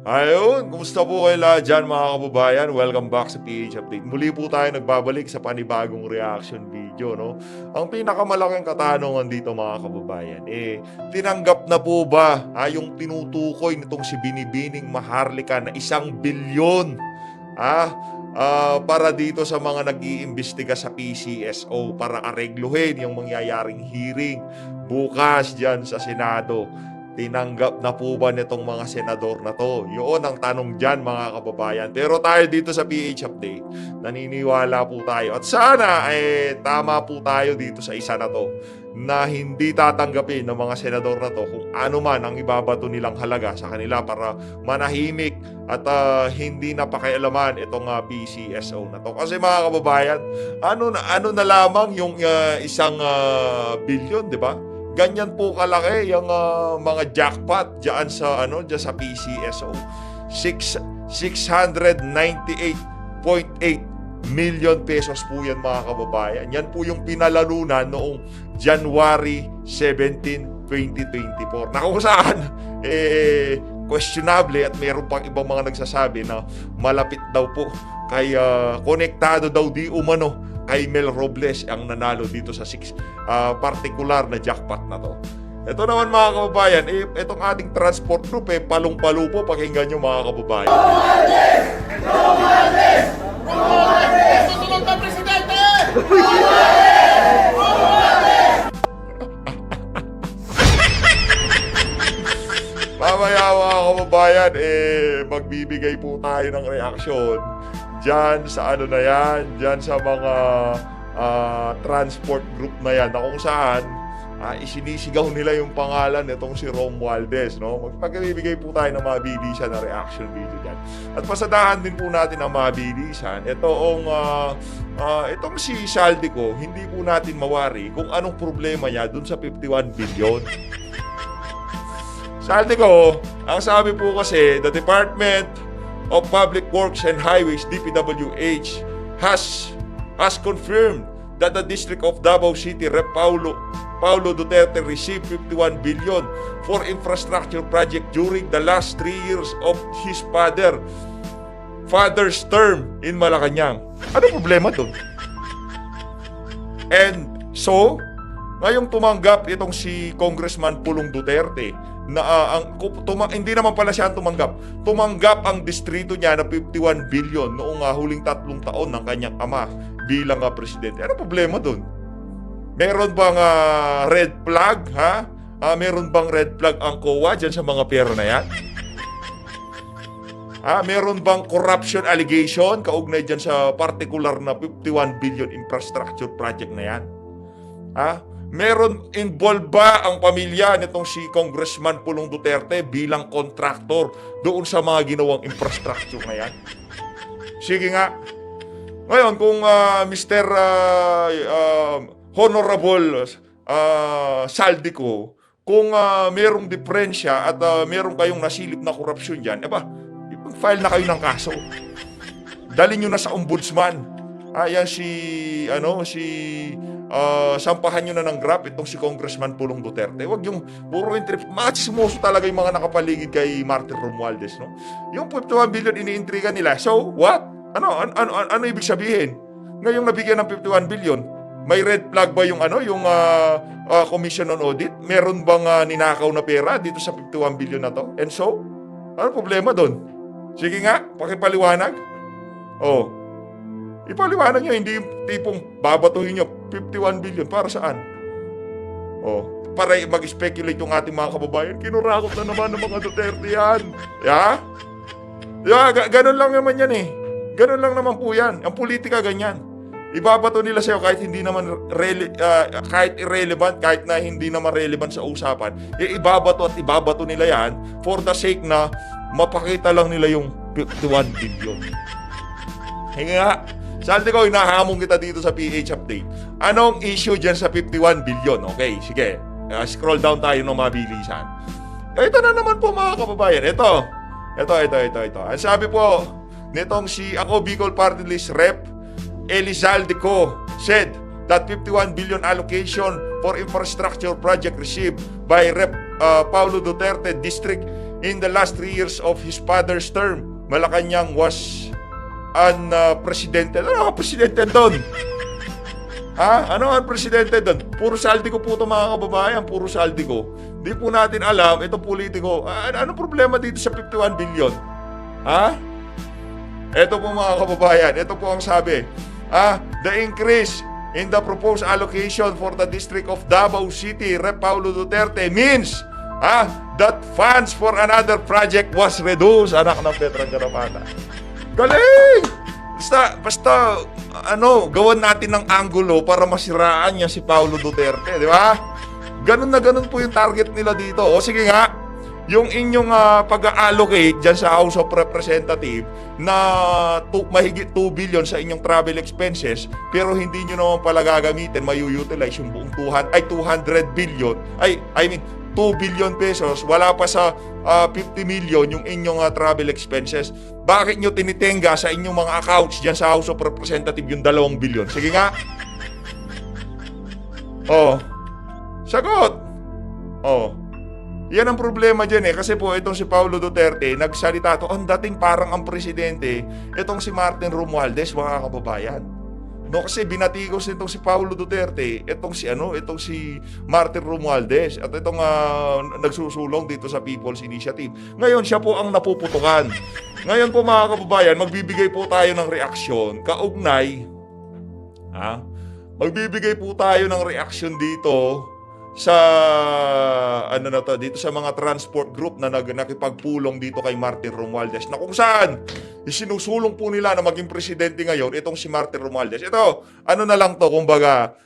Ayun, kumusta po kayo lahat dyan mga kababayan? Welcome back sa PH Update. Muli po tayo nagbabalik sa panibagong reaction video, no? Ang pinakamalaking katanungan dito mga kababayan, tinanggap na po ba yung tinutukoy nitong si Binibining Maharlika na 1 bilyon para dito sa mga nag-iimbestiga sa PCSO para aregluhin yung mangyayaring hearing bukas dyan sa Senado? Tinanggap na po ba nitong mga senador na to? Yun ang tanong dyan mga kababayan. Pero tayo dito sa PH Update, naniniwala po tayo. At sana tama po tayo dito sa isa na to na hindi tatanggapin ng mga senador na to kung ano man ang ibabato nilang halaga sa kanila para manahimik at hindi napakialaman itong PCSO na to. Kasi mga kababayan, ano na lamang yung 1 bilyon, di ba? Ganyan po kalaki yung mga jackpot diyan sa diyan sa PCSO. 698.8 million pesos po yan mga kababayan. Yan po yung pinalalunan noong January 17, 2024. Na kung saan questionable at mayroon pang ibang mga nagsasabi na malapit daw po kay konektado daw di umano kay Mel Robles ang nanalo dito sa particular na jackpot na to. Ito naman mga kababayan, itong ating transport group palong-palo po, pakinggan nyo mga kababayan. Tutulong ka, Presidente! Mamaya mga kababayan, magbibigay po tayo ng reaksyon dyan sa na yan, dyan sa mga transport group na yan na kung saan isinisigaw nila yung pangalan nitong si Romualdez, no? Magbibigay po tayo ng mabilisan na reaction video dyan. At pasadahan din po natin ang mabilisan. Itong si Saldico, hindi po natin mawari kung anong problema niya dun sa 51 billion. Saldico, ang sabi po kasi, the Department of Public Works and Highways, DPWH, has confirmed that the District of Davao City Rep. Paulo Duterte received 51 billion for infrastructure project during the last 3 years of his father's term in Malacanang. Ano problema doon? And so, ngayong tumanggap itong si Congressman Pulong Duterte na hindi naman pala siya tumanggap. Tumanggap ang distrito niya na 51 billion noong huling 3 taon ng kanyang ama bilang presidente. Ano problema doon? Meron bang red flag, ha? Meron bang red flag ang COA dyan sa mga pera na yan? Meron bang corruption allegation kaugnay dyan sa particular na 51 billion infrastructure project na yan? Meron involved ba ang pamilya nitong si Congressman Pulong Duterte bilang contractor doon sa mga ginawang infrastructure na yan? Sige nga. Ngayon, kung Mr. Honorable Saldico, kung merong diferensya at meron kayong nasilip na korupsyon dyan, ipag-file na kayo ng kaso. Dalhin nyo na sa ombudsman. Yan sampahan nyo na ng grab itong si Congressman Pulong Duterte. Huwag yung puro interest. Mga chismoso talaga yung mga nakapaligid kay Martin Romualdez, no? Yung 51 billion iniintriga nila. So, what? Ano ibig sabihin? Ngayong nabigyan ng 51 billion, may red flag ba yung Commission on Audit? Meron bang ninakaw na pera dito sa 51 billion na to? And so, ano problema doon? Sige nga, pakipaliwanag. Ipaliwanag nyo, hindi yung tipong babatuhin nyo 51 billion para saan? Para mag-speculate yung ating mga kababayan, kinurakot na naman ng mga Duterte yan. Ganun lang naman yan Ganun lang naman po yan. Ang politika ganyan. Ibabato nila sa'yo kahit hindi naman kahit irrelevant, kahit na hindi naman relevant sa usapan. Ibabato nila yan for the sake na mapakita lang nila yung 51 billion. Nga, sabi ko, hinahamon kita dito sa PH Update. Anong issue dyan sa 51 billion? Okay, sige. Scroll down tayo ng mabilisan. Ito na naman po mga kababayan. Ito. Ang sabi po nitong si Bicol Party List Rep. Elizalde said that 51 billion allocation for infrastructure project received by Rep. Paulo Duterte District in the last 3 years of his father's term, Malacanang was an presidente. Ano ang presidente doon? Ano ang presidente doon? Puro saldigo po ito mga kababayan, puro saldigo. Di po natin alam, itong politiko, ano problema dito sa 51 billion? Ito po mga kababayan, ito po ang sabi. The increase in the proposed allocation for the District of Davao City, Rep. Paulo Duterte, means that funds for another project was reduced. Anak ng Veteran Garapata. Galing! Basta gawan natin ng anggulo para masiraan niya si Paulo Duterte, di ba? Ganun na ganun po yung target nila dito. O sige nga, yung inyong pag-allocate dyan sa House of Representatives na mahigit 2 billion sa inyong travel expenses, pero hindi nyo naman pala gagamitin, mayu-utilize yung buong 200 billion, 2 billion pesos, wala pa sa 50 million yung inyong travel expenses. Bakit nyo tinitenga sa inyong mga accounts dyan sa House of Representatives yung 2 billion? Sige nga. Sagot. Yan ang problema dyan kasi po itong si Paulo Duterte, nagsalita to, ang dating parang ang presidente, itong si Martin Romualdez, mga kababayan. Kasi binatigos nitong si Paulo Duterte, itong si Martin Romualdez, at itong nagsusulong dito sa People's Initiative. Ngayon, siya po ang napuputukan. Ngayon po mga kababayan, magbibigay po tayo ng reaksyon, kaugnay, magbibigay po tayo ng reaksyon dito sa dito sa mga transport group na nakipagpulong dito kay Martin Romualdez, na kung saan isinusulong po nila na maging presidente ngayon itong si Martin Romualdez. Ito, na lang to, kumbaga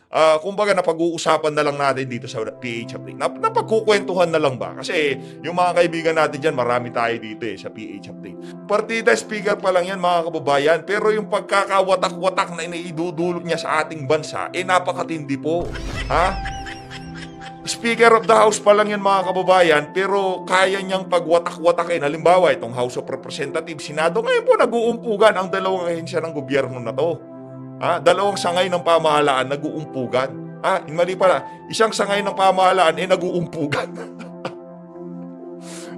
napag-uusapan na lang natin dito sa PH Update. Napagkukwentuhan na lang ba? Kasi yung mga kaibigan natin dyan, marami tayo dito sa PH Update. Partida speaker pa lang yan mga kababayan, pero yung pagkakawatak-watak na iniidudulot niya sa ating bansa, napakatindi po. Speaker of the House pa lang yan mga kababayan, pero kaya niyang pagwatak-watakin. Halimbawa, itong House of Representatives, Senado, ngayon po nag-uumpugan ang dalawang ahensya ng gobyerno na to. Dalawang sangay ng pamahalaan nag-uumpugan. Mali pala, isang sangay ng pamahalaan nag-uumpugan.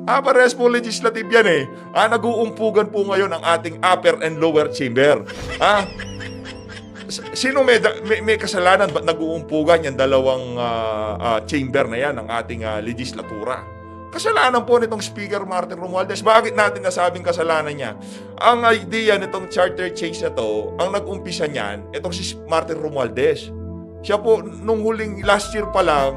Parehas po legislative yan nag-uumpugan po ngayon ang ating upper and lower chamber. Sino may kasalanan ba't nag-uumpugan yung dalawang chamber na yan ng ating legislatura? Kasalanan po nitong Speaker Martin Romualdez. Bakit natin nasabing kasalanan niya? Ang idea nitong charter change na to, ang nag-umpisa niyan, itong si Martin Romualdez. Siya po, nung huling last year pa lang,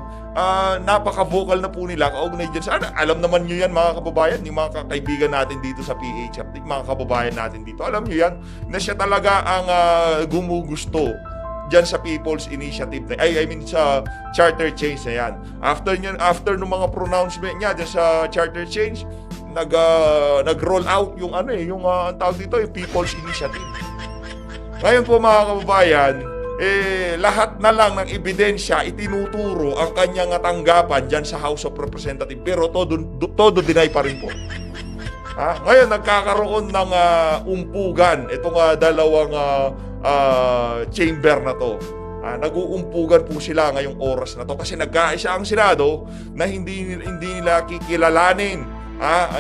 napaka-vocal na po nila kaugnay dyan. Sana, alam naman nyo yan mga kababayan, yung mga kaibigan natin dito sa PH Update, mga kababayan natin dito, alam nyo yan, na siya talaga ang gumugusto dyan sa People's Initiative, sa charter change na yan. After nung mga pronouncement niya dyan sa charter change, nag-roll out yung tawag dito, yung People's Initiative. Ngayon po mga kababayan, lahat na lang ng ebidensya itinuturo ang kanyang tanggapan dyan sa House of Representatives, pero todo deny pa rin po. Ngayon nagkakaroon ng umpugan itong dalawang chamber na to. Nag-uumpugan po sila ngayong oras na to kasi nagkaisa ang Senado na hindi nila kikilalanin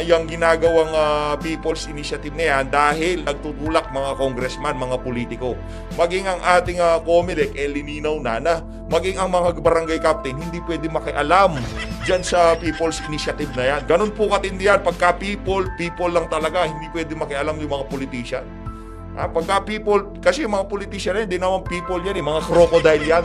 yung ginagawang People's Initiative na yan dahil nagtutulak mga congressman, mga politiko. Maging ang ating COMELEC, lininaw na maging ang mga barangay captain hindi pwede makialam dyan sa People's Initiative na yan. Ganun po katindi yan. Pagka people lang talaga, hindi pwede makialam yung mga politician. Pagka people, kasi yung mga politician yan, hindi naman people yan, mga crocodile yan.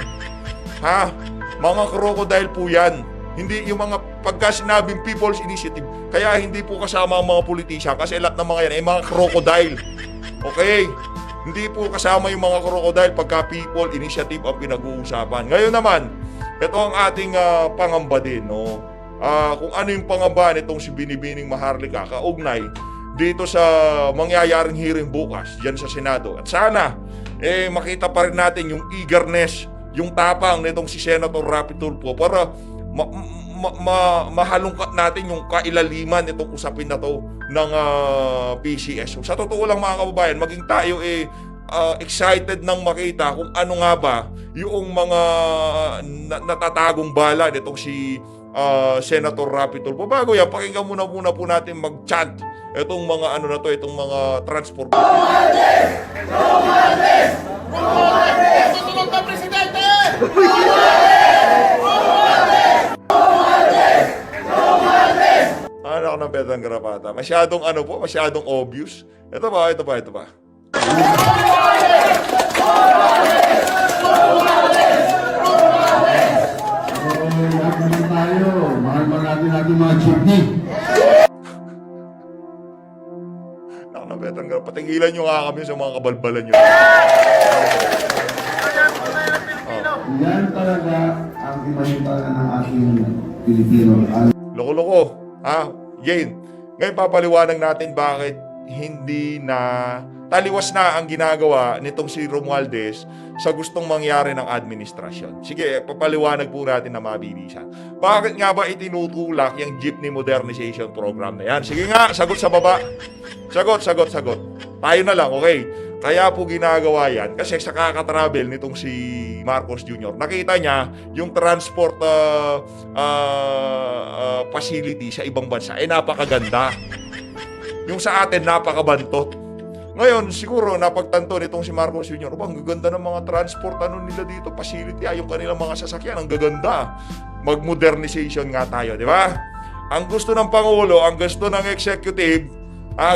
Mga crocodile po yan. Hindi yung mga pagka sinabing People's Initiative, kaya hindi po kasama ang mga politician kasi lahat ng mga yan ay mga crocodile. Okay? Hindi po kasama yung mga crocodile pagka People Initiative ang pinag-uusapan. Ngayon naman, ito ang ating pangamba din, no? Kung ano yung pangamba nitong si Binibining Maharlika kaugnay dito sa mangyayaring hearing bukas dyan sa Senado. At sana, makita pa rin natin yung eagerness, yung tapang nitong si Senator Rapi Tulfo para mahalungkat natin yung kailaliman nitong usapin na to ng PCS. So, sa totoo lang mga kababayan, maging tayo excited nang makita kung ano nga ba yung mga natatagong bala nitong si Senator Rapi Tulfo. Bago yan, pakinggan muna po natin mag-chant itong mga ano na to, itong mga transport. Tutulong ka, Presidente! Ano ako ng Betang Garapata? Masyadong ano po, masyadong obvious. Ito ba? Lahat naman tayo, mahal natin mga jeepney. Ako ng Betang Garapata. Patigilan nyo nga kami sa mga kabalbalan nyo. Yan talaga ang imahinta ng ating Pilipino. Loko-loko. Jane, ngayon papaliwanag natin bakit hindi na taliwas na ang ginagawa nitong si Romualdez sa gustong mangyari ng administrasyon. Sige, papaliwanag po natin na mabilisan. Bakit nga ba itinutulak yung jeepney modernization program na yan? Sige nga, sagot sa baba. Sagot. Tayo na lang, okay? Kaya po ginagawa yan kasi sa kakatravel nitong si Marcos Jr. Nakita niya yung transport facility sa ibang bansa. Napakaganda. Yung sa atin, napakabantot. Ngayon, siguro napagtanto nitong si Marcos Jr. Ang gaganda ng mga transport nila dito, facility, yung kanilang mga sasakyan, ang gaganda. Mag-modernization nga tayo, di ba? Ang gusto ng Pangulo, ang gusto ng Executive,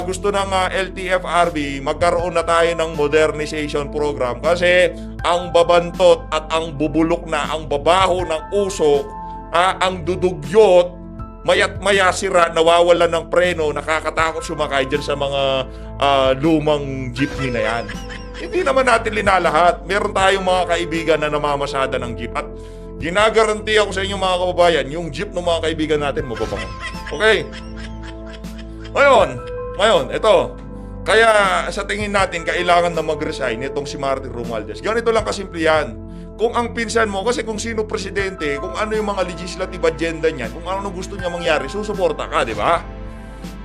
gusto ng LTFRB, magkaroon na tayo ng modernization program kasi ang babantot at ang bubulok na, ang babaho ng usok, ang dudugyot, mayat maya sira, nawawalan ng preno, nakakatakot sumakay dyan sa mga lumang jeepney na yan. Hindi naman natin linalahat. Meron tayong mga kaibigan na namamasada ng jeep at ginagaranti ako sa inyo mga kababayan, yung jeep ng mga kaibigan natin mababango. Okay? Ngayon, ito. Kaya sa tingin natin, kailangan na mag-resign itong si Martin Romualdez. Ganito lang kasimple yan. Kung ang pinsan mo, kasi kung sino presidente, kung ano yung mga legislative agenda niyan, kung ano gusto niya mangyari, susuporta ka, di ba?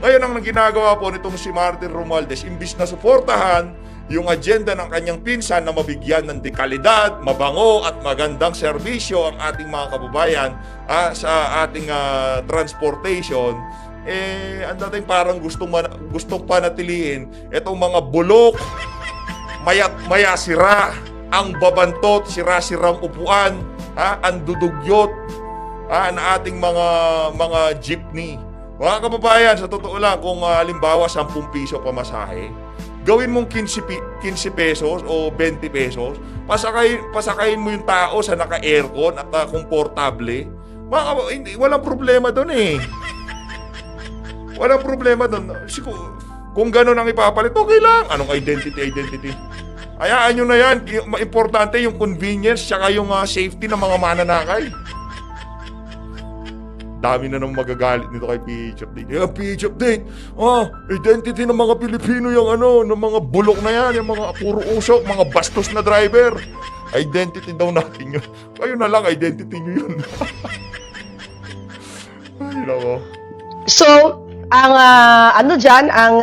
Ngayon, ang ginagawa po nitong si Martin Romualdez, imbis na suportahan yung agenda ng kanyang pinsan na mabigyan ng dekalidad, mabango at magandang serbisyo ang ating mga kababayan sa ating transportation, ang dating parang gustong panatiliin itong mga bulok, maya sira, ang babantot, sira-sirang upuan, ang dudugyot na ating mga jeepney. Mga kababayan, sa totoo lang, kung halimbawa 10 piso pamasahe, gawin mong 15 pesos o 20 pesos, pasakayin mo yung tao sa naka-aircon at komportable. Walang problema doon eh. Walang problema doon. Kung gano'n ang ipapalit, okay lang. Anong identity? Hayaan nyo na yan. Importante yung convenience tsaka yung safety ng mga mananakay. Dami na nang magagalit nito kay PH Update. PH Update, identity ng mga Pilipino yung ng mga bulok na yan, yung mga puro usok, mga bastos na driver. Identity daw natin yun. Kayo na lang, identity nyo yun. Ay, nako. So, ang ang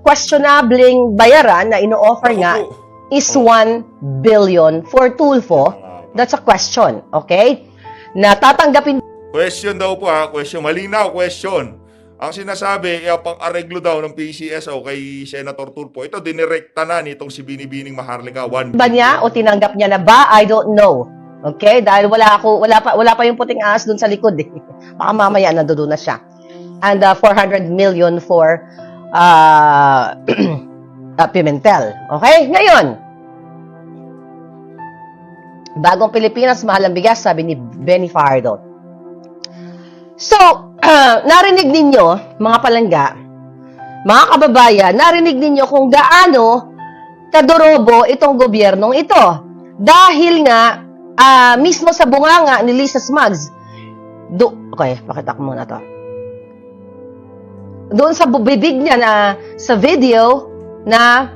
questionabling bayaran na ino-offer nga is 1 billion for Tulfo. That's a question, okay? Na tatanggapin Question daw po question. Malinaw, question. Ang sinasabi, pang-areglo daw ng PCSO kay Senator Tulfo, ito dinirekta na nitong si Binibining Maharlika. ba niya o tinanggap niya na ba? I don't know. Okay? Dahil wala pa yung puting ahas dun sa likod eh. Baka mamaya nandoon na siya. And 400 million for Pimentel. Okay? Ngayon, bagong Pilipinas, mahal ang bigas, sabi ni Benny Fajardo. So, narinig ninyo, mga palangga, mga kababayan, narinig ninyo kung gaano kadorobo itong gobyernong ito. Dahil nga, mismo sa bunganga ni Lisa Smugs, okay, pakita ko muna to. Doon sa bibig niya na sa video na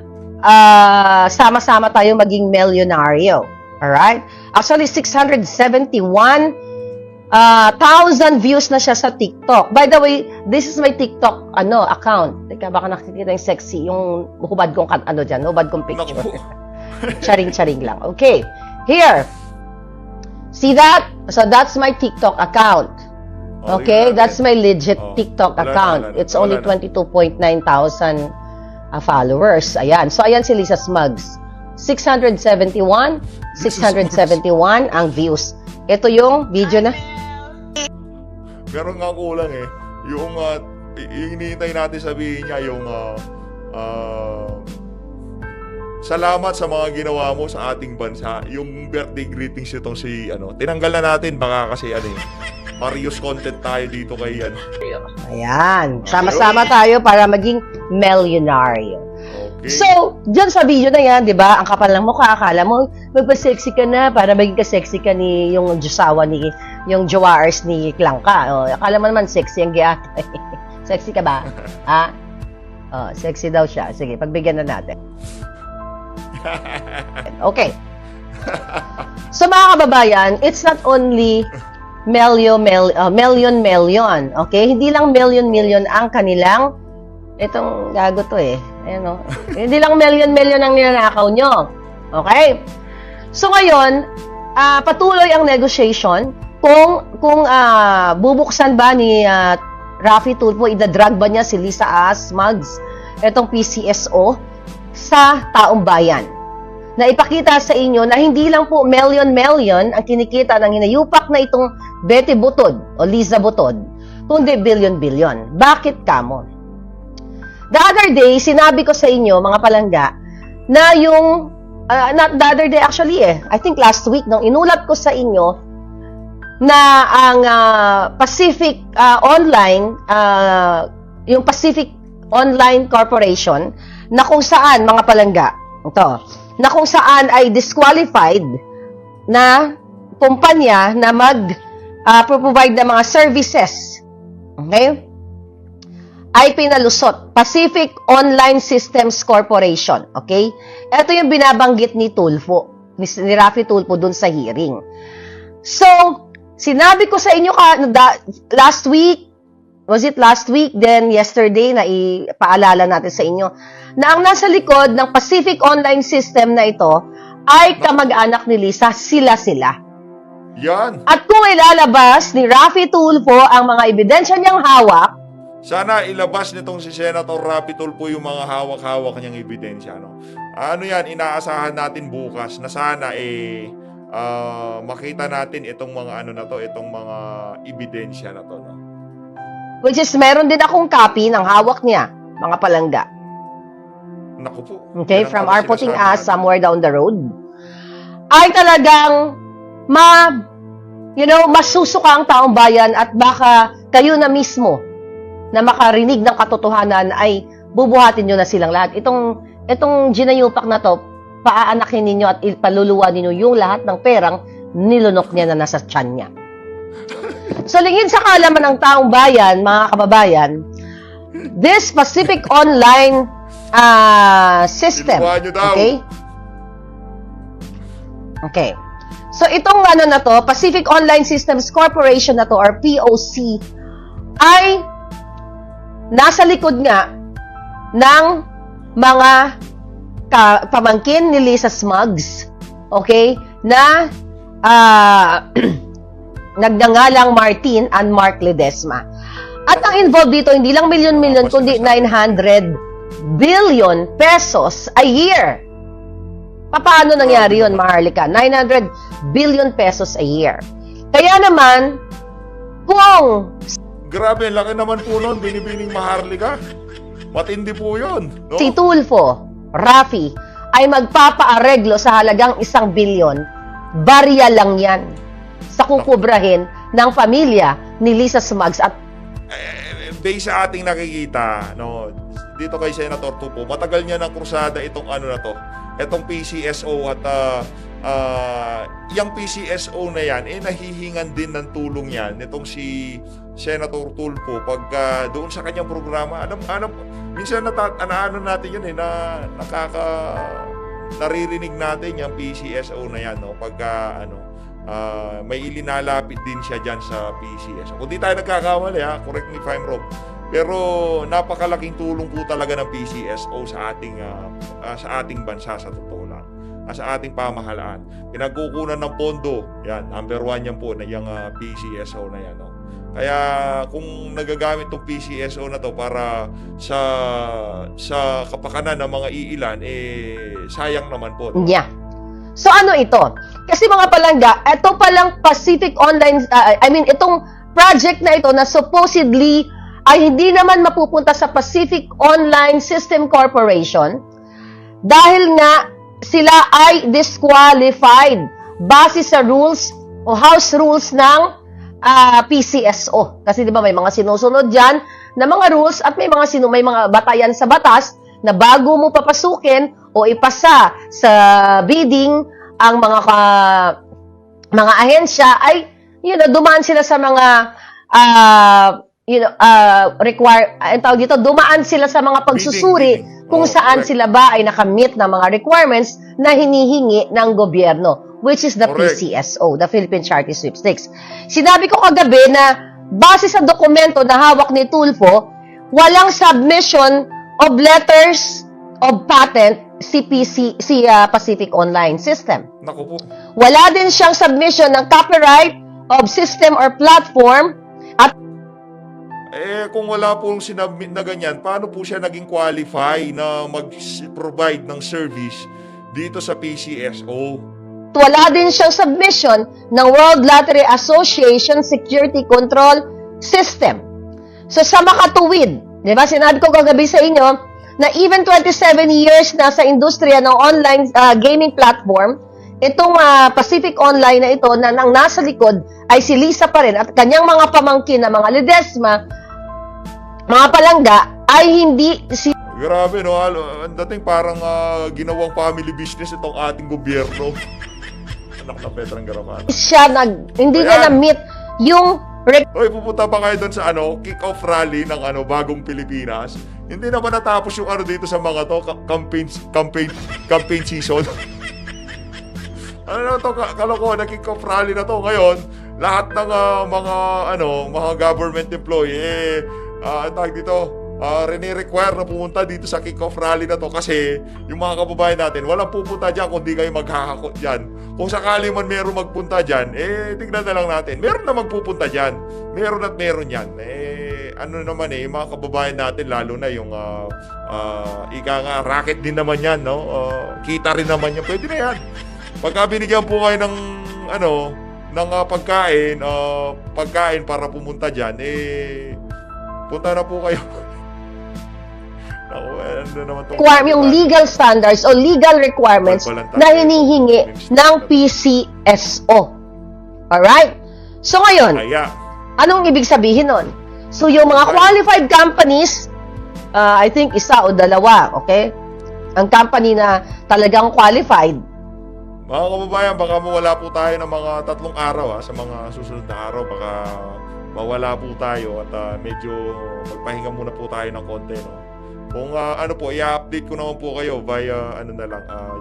sama-sama tayo maging milyonaryo. Alright? Actually, 671,000 views na siya sa TikTok. By the way, this is my TikTok account. Teka, baka nakikita yung sexy, yung hubad kong hubad kong picture. Charing-charing lang. Okay. Here. See that? So that's my TikTok account. Okay, that's my legit Oh, TikTok wala na, account. wala na, It's only wala na. 22.9 thousand followers. Ayan. So, ayan si Lisa Smugs. 671 ang views. Ito yung video na. Meron nga kulang eh. Yung hinihintay natin sabihin niya yung salamat sa mga ginawa mo sa ating bansa. Yung birthday greetings itong si tinanggal na natin baka kasi Marius content tayo dito kay Ayan. Sama-sama tayo para maging millionaire. Okay. So, dyan sa video na yan, di ba, ang kapal ng mukha, akala mo, magpa-sexy ka na para maging ka-sexy ka ni yung josawa ni, yung jowaers ni Klangka. O, akala mo naman sexy ang giat. Sexy ka ba? Ha? Oh, sexy daw siya. Sige, pagbigyan na natin. Okay. So, mga kababayan, it's not only million. Okay? Hindi lang million ang kanilang itong gago to eh. Ayan o. Hindi lang million ang ninanakaw nyo. Okay? So ngayon, patuloy ang negotiation kung bubuksan ba ni Raffy Tulfo, idadrag ba niya si Lisa Smugs, itong PCSO, sa taong bayan. Na ipakita sa inyo na hindi lang po million ang kinikita ng hinayupak na itong Betty Butod o Liza Butod, kundi billion. Bakit kamo? The other day, sinabi ko sa inyo, mga palangga, na yung, not the other day actually I think last week, nung inulat ko sa inyo, na ang Pacific Online, yung Pacific Online Corporation, na kung saan, mga palangga, na kung saan ay disqualified na kumpanya na provide ng mga services. Okay? Ay pinalusot. Pacific Online Systems Corporation. Okay? Ito yung binabanggit ni Tulfo, ni Raffy Tulfo dun sa hearing. So, sinabi ko sa inyo last week, was it last week, then yesterday, na ipaalala natin sa inyo, na ang nasa likod ng Pacific Online System na ito ay kamag-anak ni Lisa, sila. Yan. At kung ilalabas ni Raffy Tulfo ang mga ebidensya niyang hawak, Sana ilabas nitong si Senator Raffy Tulfo yung mga hawak-hawak niyang ebidensya. Ano yan, inaasahan natin bukas na sana makita natin itong mga itong mga ebidensya na to. No? which is meron din akong copy ng hawak niya, mga palangga. Naku po. Okay, Yan ang from mga our putting sinasabi us natin. somewhere down the road, ay talagang masusuka ang taong bayan at baka kayo na mismo na makarinig ng katotohanan ay bubuhatin nyo na silang lahat. Itong ginayupak na to, paaanakin ninyo at ipaluluwa ninyo yung lahat ng perang nilunok niya na nasa tiyan niya. So, lingid sa kaalaman ng taong bayan, mga kababayan, this Pacific Online system, Sinubuhan nyo daw. Okay. So, itong na to, Pacific Online Systems Corporation na to, or POC, ay nasa likod nga ng mga pamangkin ni Lisa Smugs, okay, na nagngangalang Martin and Mark Ledesma. At ang involved dito, hindi lang milyon-milyon, kundi 900 billion pesos a year. Paano nangyari yun, Maharlika? 900 billion pesos a year. Kaya naman, kung Grabe, laki naman po nun, binibining Maharlika. Matindi po yun. No? si Tulfo, Raffy, ay magpapaareglo sa halagang 1 bilyon, barya lang yan sa kukubrahin ng pamilya ni Lisa Smugs at Based sa ating nakikita, dito kay Senator Tulfo, matagal niya ng krusada itong itong PCSO at yung PCSO na yan, nahihingan din ng tulong yan nitong si Senator Tulfo pagka doon sa kanyang programa. Minsan natin yun naririnig natin yung PCSO na yan, pagka may ilinalapit din siya dyan sa PCSO. Kung di tayo nagkakamali, correct me if I'm wrong, pero napakalaking tulong po talaga ng PCSO sa ating bansa, sa totoo lang, sa ating pamahalaan. Pinagkukunan ng pondo, yan, number 1 yan po na yung PCSO na yan. Kaya kung nagagamit tong PCSO na to para sa kapakanan ng mga iilan, sayang naman po. Diba? Yeah. So ano ito? Kasi mga palangga, ito palang Pacific Online, itong project na ito na supposedly ay hindi naman mapupunta sa Pacific Online System Corporation dahil nga sila ay disqualified base sa rules o house rules ng PCSO. Kasi di ba may mga sinusunod dyan na mga rules at may mga batayan sa batas na bago mo papasukin o ipasa sa bidding ang mga ahensya ay dumaan sila sa mga dumaan sila sa mga pagsusuri kung saan sila ba ay nakamit ng mga requirements na hinihingi ng gobyerno, which is the PCSO, the Philippine Charity Sweepstakes. Sinabi ko kagabi na base sa dokumento na hawak ni Tulfo, walang submission of letters of patent si Pacific Online System. Naku po. Wala din siyang submission ng copyright of system or platform at Kung wala pong sinubmit na ganyan, paano po siya naging qualify na mag-provide ng service dito sa PCSO? wala din siyang submission ng World Lottery Association Security Control System. So sa makatuwid, di ba, sinabi ko kagabi sa inyo na even 27 years na sa industriya ng online gaming platform, itong Pacific Online na ito na nang nasa likod ay si Lisa pa rin at kanyang mga pamangkin na mga Ledesma, mga palangga, ay hindi Grabe, no? Ang dating parang ginawang family business itong ating gobyerno. Anak na Petrang Garapana. hindi niya na-meet yung Hoy, pupunta pa kayo doon sa kick-off rally ng Bagong Pilipinas. Hindi naman natapos yung dito sa mga to, campaign season. Ano na to, kalokohan na kick-off rally na to ngayon. Lahat ng mga government employee, tawag dito, rene-require na pumunta dito sa kick-off rally na to kasi yung mga kababayan natin, walang pupunta dyan kung di kayo maghahakot dyan. Kung sakali man meron magpunta dyan, tignan na lang natin. Meron na magpupunta dyan. Meron at meron yan. Yung mga kababayan natin, lalo na yung ika nga, racket din naman yan, no? Kita rin naman yan. Pwede na yan. Pagka binigyan po kayo ng pagkain para pumunta dyan, punta na po kayo. yung legal standards o legal requirements na hinihingi ng PCSO. Alright? So ngayon, anong ibig sabihin nun? So yung mga qualified companies, I think isa o dalawa, okay? Ang company na talagang qualified. Mga kababayan, baka mawala po tayo ng mga 3 araw sa mga susunod na araw. Baka mawala po tayo at medyo magpahinga muna po tayo ng konti, no? Kung i-update ko naman po kayo via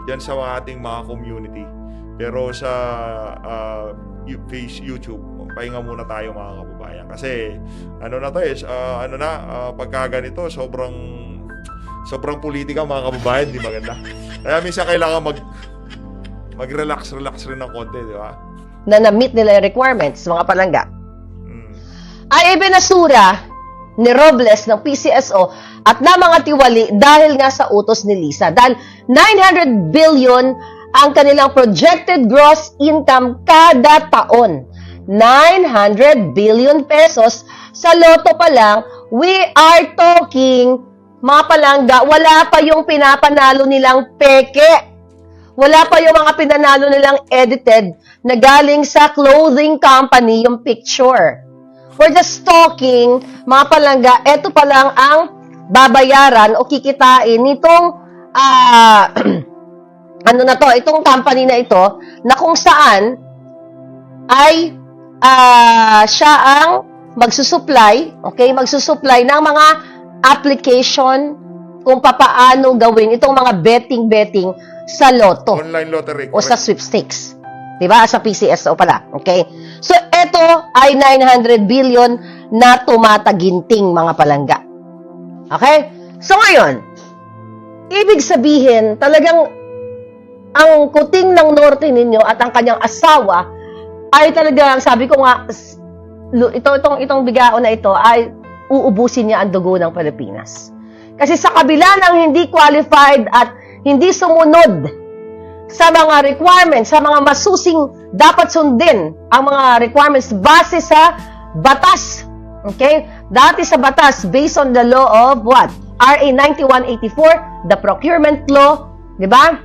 dyan sa ating mga community. Pero sa YouTube, pahinga muna tayo mga kababayan. Kasi pagka ganito, sobrang politika mga kababayan, di maganda. Kaya minsan kailangan mag-relax rin ng konti, di ba? Na na-meet nila yung requirements, mga palangga. Ay ibinasura ni Robles ng PCSO at na mga tiwali dahil nga sa utos ni Lisa. Dahil 900 billion ang kanilang projected gross income kada taon. 900 billion pesos sa loto pa lang, we are talking, mga palangga, wala pa yung pinapanalo nilang peke. Wala pa yung mga pinanalo nilang edited na galing sa clothing company yung picture. We're just talking, mga palangga, eto pa lang ang babayaran o kikitain nitong itong company na ito na kung saan ay siya ang magsusupply, okay? Magsusupply ng mga application kung papaano gawin itong mga betting sa loto. Online lottery. O sa sweepstakes. Diba? Sa PCSO pala. Okay? So, ito ay 900 billion na tumataginting, mga palangga. Okay? So, ngayon, ibig sabihin, talagang ang kuting ng norte ninyo at ang kanyang asawa ay talagang, sabi ko nga, itong bigao na ito ay uubusin niya ang dugo ng Pilipinas. Kasi sa kabila ng hindi qualified at hindi sumunod sa mga requirements, sa mga masusing dapat sundin ang mga requirements base sa batas. Okay? Dati sa batas, based on the law of what? RA 9184, the procurement law, di ba?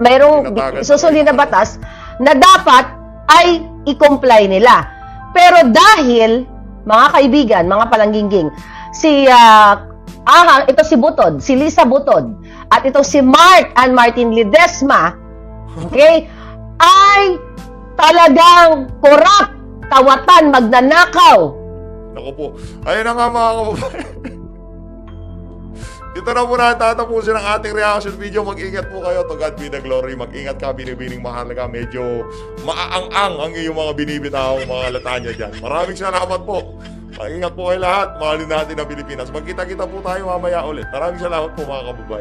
Mayroong susundin na batas na dapat ay i-comply nila. Pero dahil, mga kaibigan, mga palangginging, ito si Butod, si Lisa Butod, at ito si Mark and Martin Ledesma, okay, ay talagang corrupt, tawatan, magnanakaw. Naku po. Ayun na nga mga kababayan. Ito na po na tatapusin ang ating reaction video. Mag-ingat po kayo. To God be the glory. Mag-ingat ka, binibining mahalaga. Medyo maaang-ang ang iyong mga binibitawang mga latanya dyan. Maraming salamat po. Mag-ingat po kayo lahat. Mahalin natin ang Pilipinas. Magkita-kita po tayo mamaya ulit. Maraming salamat po mga kababayan.